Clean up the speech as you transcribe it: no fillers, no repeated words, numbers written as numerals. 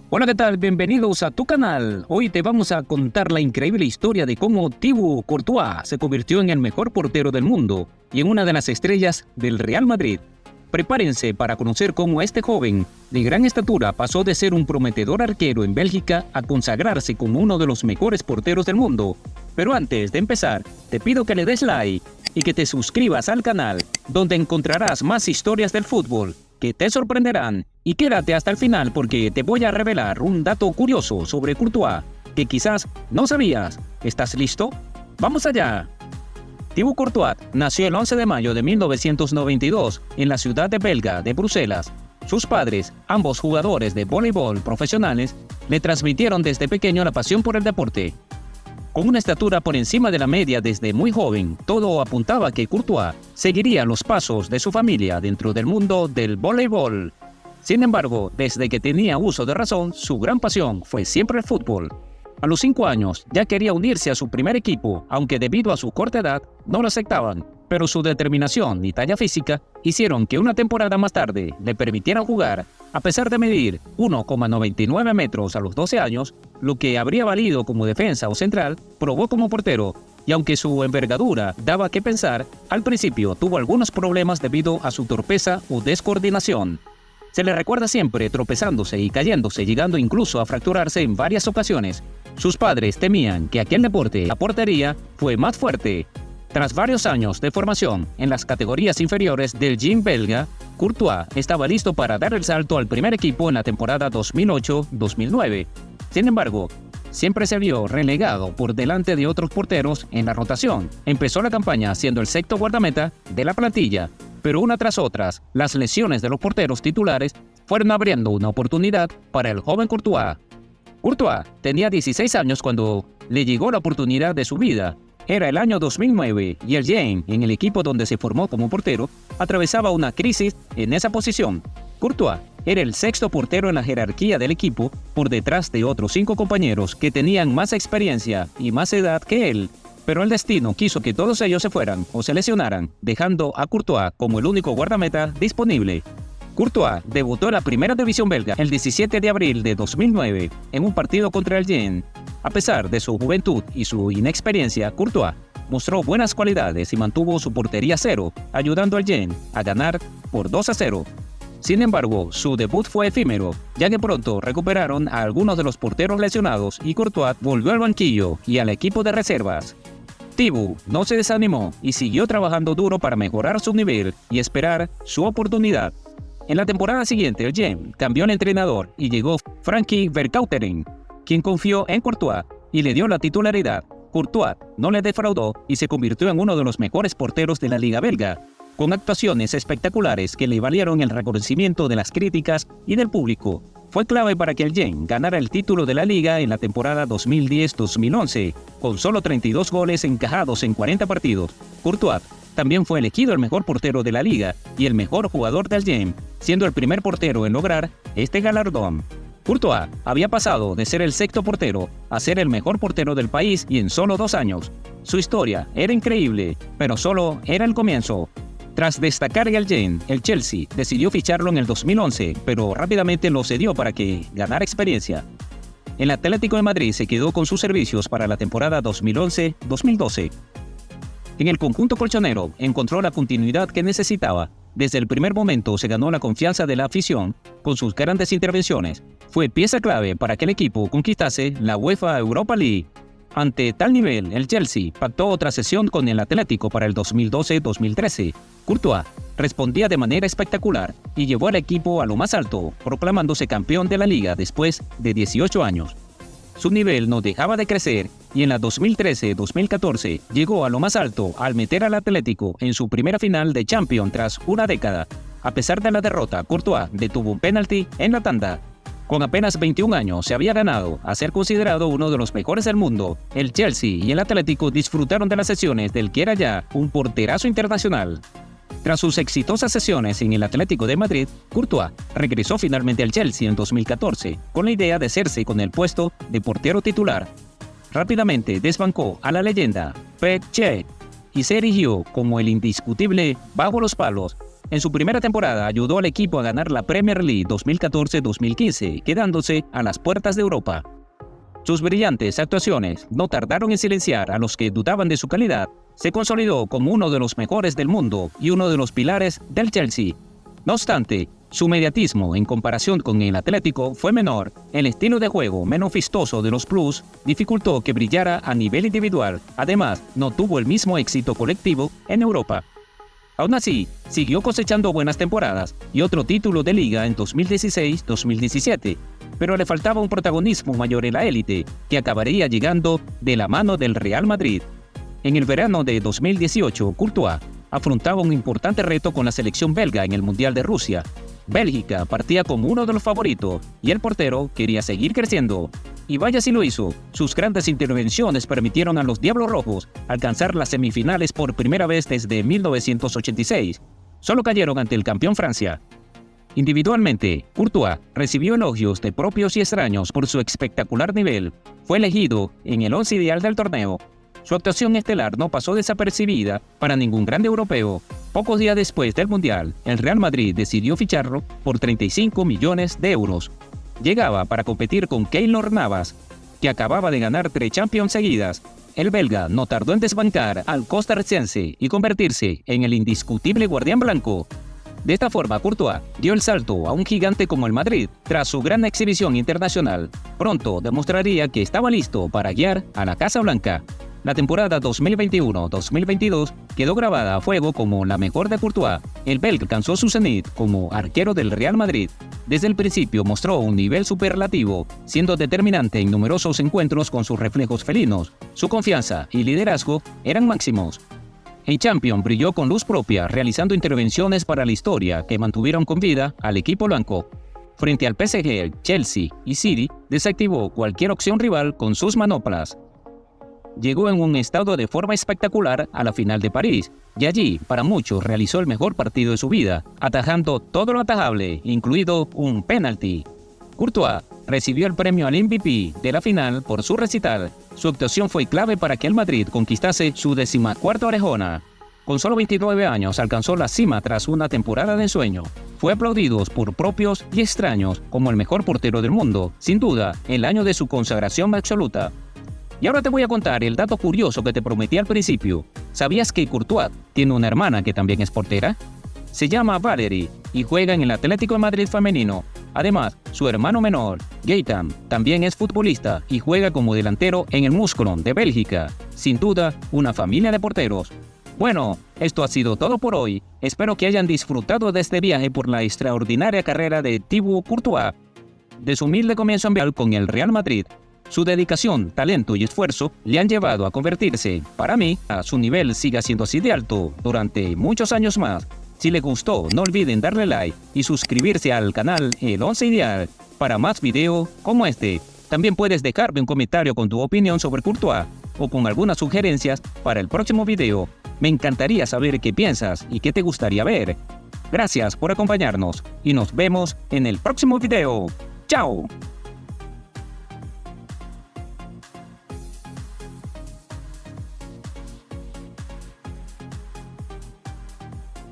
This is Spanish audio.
Hola, ¿qué tal? Bienvenidos a tu canal. Hoy te vamos a contar la increíble historia de cómo Thibaut Courtois se convirtió en el mejor portero del mundo y en una de las estrellas del Real Madrid. Prepárense para conocer cómo este joven de gran estatura pasó de ser un prometedor arquero en Bélgica a consagrarse como uno de los mejores porteros del mundo. Pero antes de empezar, te pido que le des like y que te suscribas al canal, donde encontrarás más historias del fútbol que te sorprenderán. Y quédate hasta el final porque te voy a revelar un dato curioso sobre Courtois que quizás no sabías. ¿Estás listo? ¡Vamos allá! Thibaut Courtois nació el 11 de mayo de 1992 en la ciudad de belga de Bruselas. Sus padres, ambos jugadores de voleibol profesionales, le transmitieron desde pequeño la pasión por el deporte. Con una estatura por encima de la media desde muy joven, todo apuntaba a que Courtois seguiría los pasos de su familia dentro del mundo del voleibol. Sin embargo, desde que tenía uso de razón, su gran pasión fue siempre el fútbol. A los 5 años ya quería unirse a su primer equipo, aunque debido a su corta edad no lo aceptaban, pero su determinación y talla física hicieron que una temporada más tarde le permitieran jugar. A pesar de medir 1,99 metros a los 12 años, lo que habría valido como defensa o central, probó como portero, y aunque su envergadura daba que pensar, al principio tuvo algunos problemas debido a su torpeza o descoordinación. Se le recuerda siempre tropezándose y cayéndose, llegando incluso a fracturarse en varias ocasiones. Sus padres temían que aquel deporte, la portería, fue más fuerte. Tras varios años de formación en las categorías inferiores del Gym belga, Courtois estaba listo para dar el salto al primer equipo en la temporada 2008-2009. Sin embargo, siempre se vio relegado por delante de otros porteros en la rotación. Empezó la campaña siendo el sexto guardameta de la plantilla, pero una tras otras, las lesiones de los porteros titulares fueron abriendo una oportunidad para el joven Courtois. Courtois tenía 16 años cuando le llegó la oportunidad de su vida. Era el año 2009 y el Genk, en el equipo donde se formó como portero, atravesaba una crisis en esa posición. Courtois era el sexto portero en la jerarquía del equipo, por detrás de otros 5 compañeros que tenían más experiencia y más edad que él. Pero el destino quiso que todos ellos se fueran o se lesionaran, dejando a Courtois como el único guardameta disponible. Courtois debutó en la primera división belga el 17 de abril de 2009 en un partido contra el Genk. A pesar de su juventud y su inexperiencia, Courtois mostró buenas cualidades y mantuvo su portería a cero, ayudando al Genk a ganar por 2-0. Sin embargo, su debut fue efímero, ya que pronto recuperaron a algunos de los porteros lesionados y Courtois volvió al banquillo y al equipo de reservas. Thibaut no se desanimó y siguió trabajando duro para mejorar su nivel y esperar su oportunidad. En la temporada siguiente, el Genk cambió el entrenador y llegó Frankie Vercauteren, quien confió en Courtois y le dio la titularidad. Courtois no le defraudó y se convirtió en uno de los mejores porteros de la liga belga, con actuaciones espectaculares que le valieron el reconocimiento de las críticas y del público. Fue clave para que el Genk ganara el título de la liga en la temporada 2010-2011, con solo 32 goles encajados en 40 partidos. Courtois también fue elegido el mejor portero de la liga y el mejor jugador del Genk, siendo el primer portero en lograr este galardón. Courtois había pasado de ser el sexto portero a ser el mejor portero del país y en solo 2 años. Su historia era increíble, pero solo era el comienzo. Tras destacar en el Genk, el Chelsea decidió ficharlo en el 2011, pero rápidamente lo cedió para que ganara experiencia. El Atlético de Madrid se quedó con sus servicios para la temporada 2011-2012. En el conjunto colchonero encontró la continuidad que necesitaba. Desde el primer momento se ganó la confianza de la afición con sus grandes intervenciones. Fue pieza clave para que el equipo conquistase la UEFA Europa League. Ante tal nivel, el Chelsea pactó otra sesión con el Atlético para el 2012-2013. Courtois respondía de manera espectacular y llevó al equipo a lo más alto, proclamándose campeón de la liga después de 18 años. Su nivel no dejaba de crecer y en la 2013-2014 llegó a lo más alto al meter al Atlético en su primera final de Champions tras una década. A pesar de la derrota, Courtois detuvo un penalti en la tanda. Con apenas 21 años se había ganado a ser considerado uno de los mejores del mundo. El Chelsea y el Atlético disfrutaron de las sesiones del que era ya un porterazo internacional. Tras sus exitosas sesiones en el Atlético de Madrid, Courtois regresó finalmente al Chelsea en 2014 con la idea de hacerse con el puesto de portero titular. Rápidamente desbancó a la leyenda Petr Cech y se erigió como el indiscutible bajo los palos. En su primera temporada ayudó al equipo a ganar la Premier League 2014-2015, quedándose a las puertas de Europa. Sus brillantes actuaciones no tardaron en silenciar a los que dudaban de su calidad. Se consolidó como uno de los mejores del mundo y uno de los pilares del Chelsea. No obstante, su mediatismo en comparación con el Atlético fue menor. El estilo de juego menos vistoso de los Blues dificultó que brillara a nivel individual. Además, no tuvo el mismo éxito colectivo en Europa. Aún así, siguió cosechando buenas temporadas y otro título de liga en 2016-2017, pero le faltaba un protagonismo mayor en la élite, que acabaría llegando de la mano del Real Madrid. En el verano de 2018, Courtois afrontaba un importante reto con la selección belga en el Mundial de Rusia. Bélgica partía como uno de los favoritos y el portero quería seguir creciendo. Y vaya si lo hizo, sus grandes intervenciones permitieron a los Diablos Rojos alcanzar las semifinales por primera vez desde 1986. Solo cayeron ante el campeón Francia. Individualmente, Courtois recibió elogios de propios y extraños por su espectacular nivel. Fue elegido en el 11 ideal del torneo. Su actuación estelar no pasó desapercibida para ningún grande europeo. Pocos días después del Mundial, el Real Madrid decidió ficharlo por 35 millones de euros. Llegaba para competir con Keylor Navas, que acababa de ganar 3 Champions seguidas. El belga no tardó en desbancar al costarricense y convertirse en el indiscutible guardián blanco. De esta forma, Courtois dio el salto a un gigante como el Madrid. Tras su gran exhibición internacional, pronto demostraría que estaba listo para guiar a la Casa Blanca. La temporada 2021-2022 quedó grabada a fuego como la mejor de Courtois. El belga alcanzó su cenit como arquero del Real Madrid. Desde el principio mostró un nivel superlativo, siendo determinante en numerosos encuentros con sus reflejos felinos. Su confianza y liderazgo eran máximos. En Champions brilló con luz propia, realizando intervenciones para la historia que mantuvieron con vida al equipo blanco. Frente al PSG, Chelsea y City, desactivó cualquier opción rival con sus manoplas. Llegó en un estado de forma espectacular a la final de París, y allí, para muchos, realizó el mejor partido de su vida, atajando todo lo atajable, incluido un penalti. Courtois recibió el premio al MVP de la final por su recital. Su actuación fue clave para que el Madrid conquistase su 14ª orejona. Con solo 29 años alcanzó la cima tras una temporada de ensueño. Fue aplaudido por propios y extraños como el mejor portero del mundo, sin duda, el año de su consagración absoluta. Y ahora te voy a contar el dato curioso que te prometí al principio. ¿Sabías que Courtois tiene una hermana que también es portera? Se llama Valerie y juega en el Atlético de Madrid femenino. Además, su hermano menor, Gaëtan, también es futbolista y juega como delantero en el Mouscron de Bélgica. Sin duda, una familia de porteros. Bueno, esto ha sido todo por hoy. Espero que hayan disfrutado de este viaje por la extraordinaria carrera de Thibaut Courtois. De su humilde comienzo en con el Real Madrid, su dedicación, talento y esfuerzo le han llevado a convertirse, para mí, a su nivel siga siendo así de alto durante muchos años más. Si les gustó, no olviden darle like y suscribirse al canal El 11 Ideal para más videos como este. También puedes dejarme un comentario con tu opinión sobre Courtois o con algunas sugerencias para el próximo video. Me encantaría saber qué piensas y qué te gustaría ver. Gracias por acompañarnos y nos vemos en el próximo video. ¡Chao!